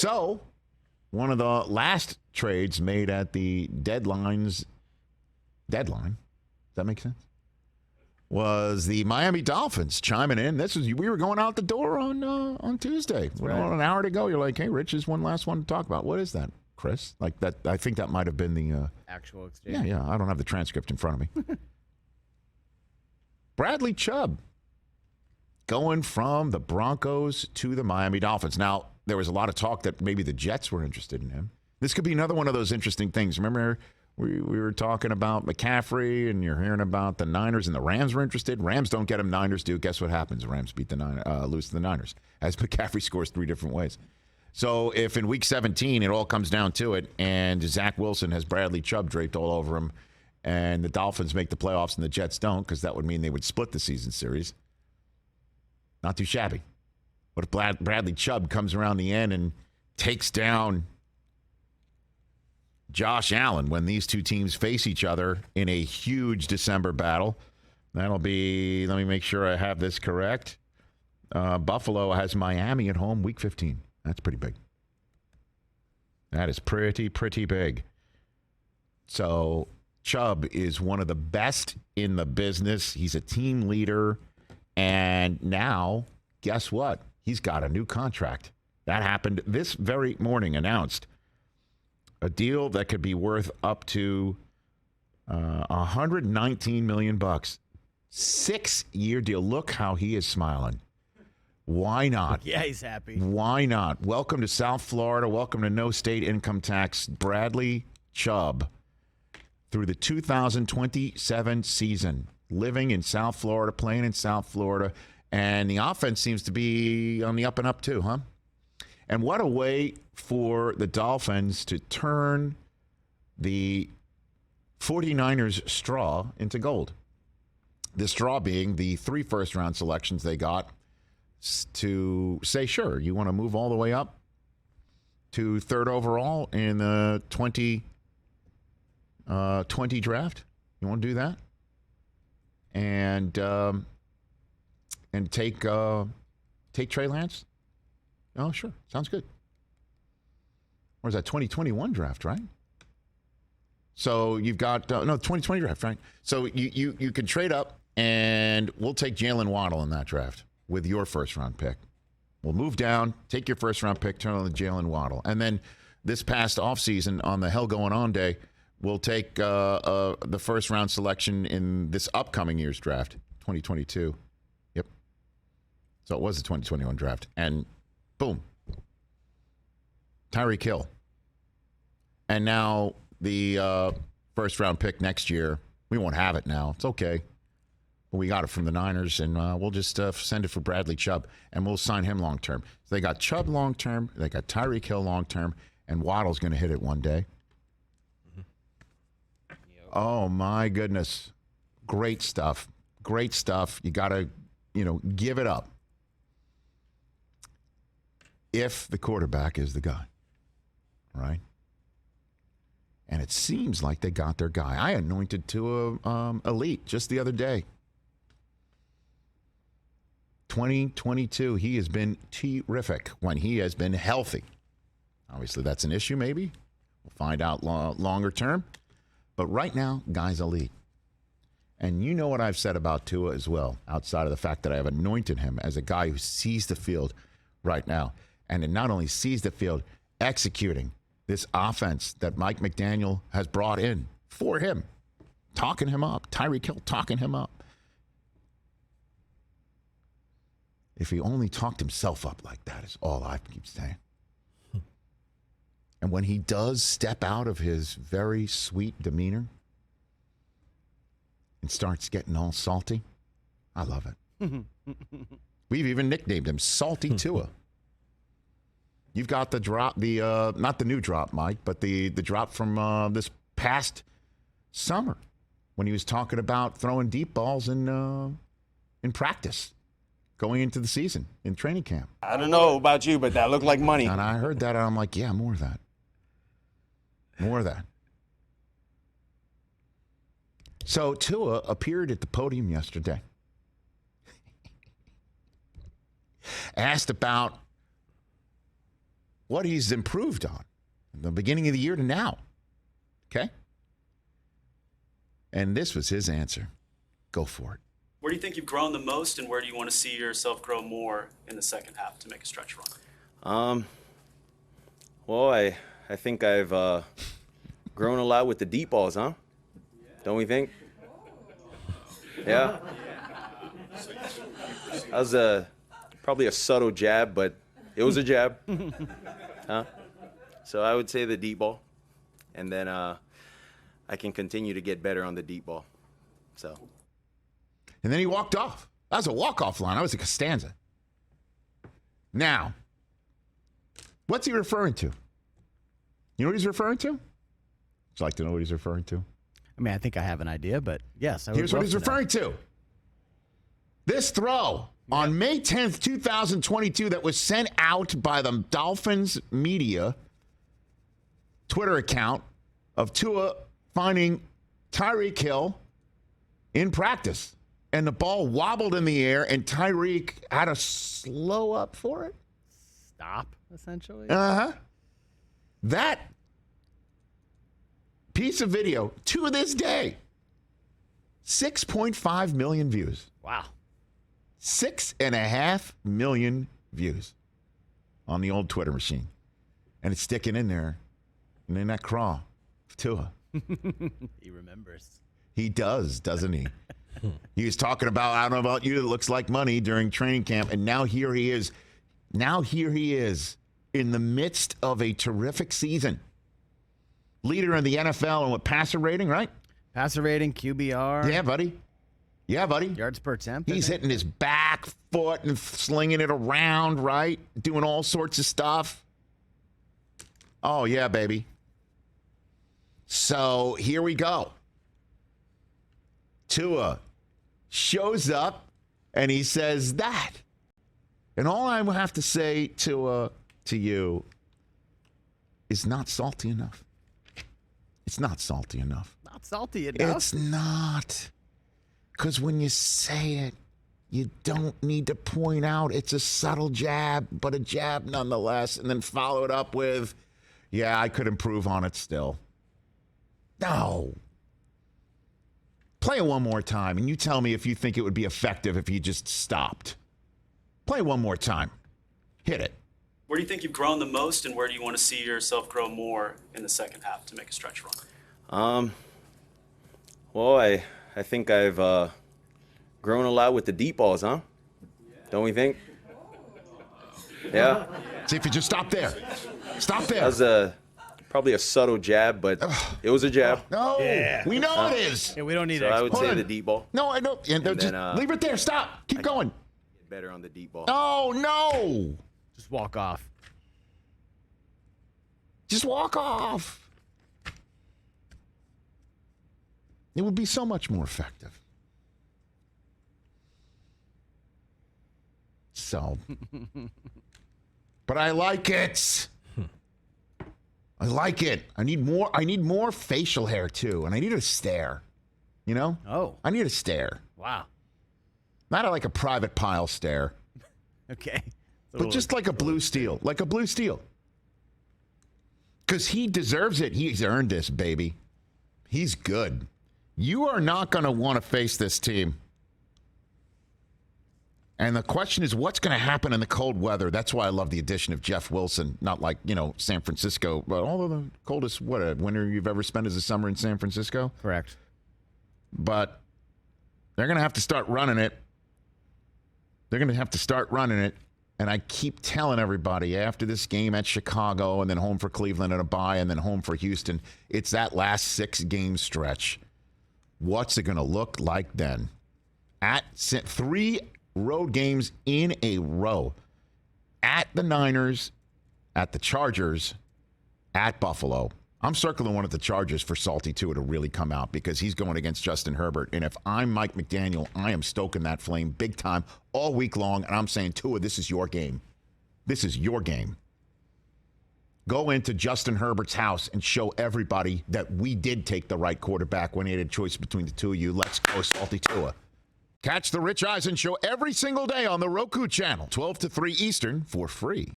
So, one of the last trades made at the deadline, does that make sense? Was the Miami Dolphins chiming in. We were going out the door on Tuesday. We're on an hour to go. You're like, hey, Rich, there's one last one to talk about. What is that, Chris? Like that, I think that might have been the actual exchange. Yeah. I don't have the transcript in front of me. Bradley Chubb going from the Broncos to the Miami Dolphins. Now, there was a lot of talk that maybe the Jets were interested in him. This could be another one of those interesting things. Remember, we were talking about McCaffrey, and you're hearing about the Niners, and the Rams were interested. Rams don't get him. Niners do. Guess what happens? The Rams lose to the Niners, as McCaffrey scores 3 different ways. So if in Week 17 it all comes down to it, and Zach Wilson has Bradley Chubb draped all over him, and the Dolphins make the playoffs and the Jets don't, because that would mean they would split the season series, not too shabby. What if Bradley Chubb comes around the end and takes down Josh Allen when these two teams face each other in a huge December battle? That'll be, let me make sure I have this correct. Buffalo has Miami at home Week 15. That's pretty big. That is pretty big. So Chubb is one of the best in the business. He's a team leader. And now, guess what? He's got a new contract. That happened this very morning, announced. A deal that could be worth up to $119 million. 6-year deal. Look how he is smiling. Why not? Yeah, he's happy. Why not? Welcome to South Florida. Welcome to no state income tax. Bradley Chubb through the 2027 season. Living in South Florida, playing in South Florida. And the offense seems to be on the up and up too, huh? And what a way for the Dolphins to turn the 49ers straw into gold. The straw being the 3 first-round selections they got to say, sure, you want to move all the way up to 3rd overall in the 2020 draft? You want to do that? And take Trey Lance? Oh, sure. Sounds good. Or is that 2021 draft, right? So you've got 2020 draft, right? So you can trade up, and we'll take Jalen Waddle in that draft with your first-round pick. We'll move down, take your first-round pick, turn on the Jalen Waddle. And then this past offseason on the Hell Going On Day, we'll take the first-round selection in this upcoming year's draft, 2022. Yep. So it was the 2021 draft. And boom. Tyreek Hill. And now the first-round pick next year, we won't have it now. It's okay. But we got it from the Niners, and we'll just send it for Bradley Chubb, and we'll sign him long-term. So they got Chubb long-term, they got Tyreek Hill long-term, and Waddle's going to hit it one day. Oh, my goodness. Great stuff. Great stuff. You got to, give it up if the quarterback is the guy, right? And it seems like they got their guy. I anointed to elite just the other day. 2022, he has been terrific when he has been healthy. Obviously, that's an issue maybe. We'll find out longer term. But right now, guy's elite. And you know what I've said about Tua as well, outside of the fact that I have anointed him as a guy who sees the field right now. And not only sees the field, executing this offense that Mike McDaniel has brought in for him. Talking him up. Tyreek Hill talking him up. If he only talked himself up like that is all I keep saying. And when he does step out of his very sweet demeanor and starts getting all salty, I love it. We've even nicknamed him Salty Tua. You've got the drop, not the new drop, Mike, but the drop from this past summer when he was talking about throwing deep balls in practice going into the season in training camp. I don't know about you, but that looked like money. And I heard that, and I'm like, yeah, more of that. More of that. So Tua appeared at the podium yesterday. Asked about what he's improved on from the beginning of the year to now. Okay? And this was his answer. Go for it. Where do you think you've grown the most, and where do you want to see yourself grow more in the second half to make a stretch run? Well, I think I've grown a lot with the deep balls, huh? Don't we think? Yeah. That was probably a subtle jab, but it was a jab. Huh? So I would say the deep ball, and then I can continue to get better on the deep ball. So. And then he walked off. That was a walk-off line. That was a Costanza. Now, what's he referring to? You know what he's referring to? Would you like to know what he's referring to? I mean, I think I have an idea, but yes. I would Here's what love he's to know. referring to. This throw on May 10th, 2022 that was sent out by the Dolphins media Twitter account of Tua finding Tyreek Hill in practice. And the ball wobbled in the air, and Tyreek had to slow up for it. Stop, essentially. Uh-huh. That piece of video, to this day, 6.5 million views. Wow. 6.5 million views on the old Twitter machine. And it's sticking in there, and in that craw of Tua. He remembers. He does, doesn't he? He was talking about, I don't know about you, it looks like money during training camp, and now here he is. Now here he is in the midst of a terrific season. Leader in the NFL in what, passer rating, right? Passer rating, QBR. Yeah, buddy. Yeah, buddy. Yards per attempt. He's hitting his back foot and slinging it around, right? Doing all sorts of stuff. Oh, yeah, baby. So here we go. Tua shows up and he says that. And all I will have to say to you is not salty enough. It's not salty enough. Not salty enough. It's not. Because when you say it, you don't need to point out it's a subtle jab, but a jab nonetheless, and then follow it up with, yeah, I could improve on it still. No. Play it one more time, and you tell me if you think it would be effective if you just stopped. Play it one more time. Hit it. Where do you think you've grown the most, and where do you want to see yourself grow more in the second half to make a stretch run? Well, I think I've grown a lot with the deep balls, huh? Don't we think? Yeah. See if you just stop there. Stop there. That was probably a subtle jab, but it was a jab. No, we know it is. Yeah, we don't need So to I would Hold say on. the deep ball. No, I don't. And And just then, leave it there. Stop. Keep going. Get better on the deep ball. Oh, no. just walk off. Just walk off. It would be so much more effective. So, but I like it. I like it. I need more facial hair too, and I need a stare. You know? Oh, I need a stare. wow. Not like a private pile stare, Okay. but just like a blue steel. Like a blue steel. Because he deserves it. He's earned this, baby. He's good. You are not going to want to face this team. And the question is, what's going to happen in the cold weather? That's why I love the addition of Jeff Wilson. Not like, San Francisco, but all of the coldest winter you've ever spent is the summer in San Francisco. Correct. But they're going to have to start running it. And I keep telling everybody after this game at Chicago and then home for Cleveland and a bye and then home for Houston, it's that last 6-game stretch. What's it going to look like then? At 3 road games in a row. At the Niners, at the Chargers, at Buffalo. I'm circling one at the Chargers for Salty Tua to really come out because he's going against Justin Herbert. And if I'm Mike McDaniel, I am stoking that flame big time all week long. And I'm saying, Tua, this is your game. This is your game. Go into Justin Herbert's house and show everybody that we did take the right quarterback when he had a choice between the two of you. Let's go, Salty Tua. Catch the Rich Eisen Show every single day on the Roku channel, 12 to 3 Eastern, for free.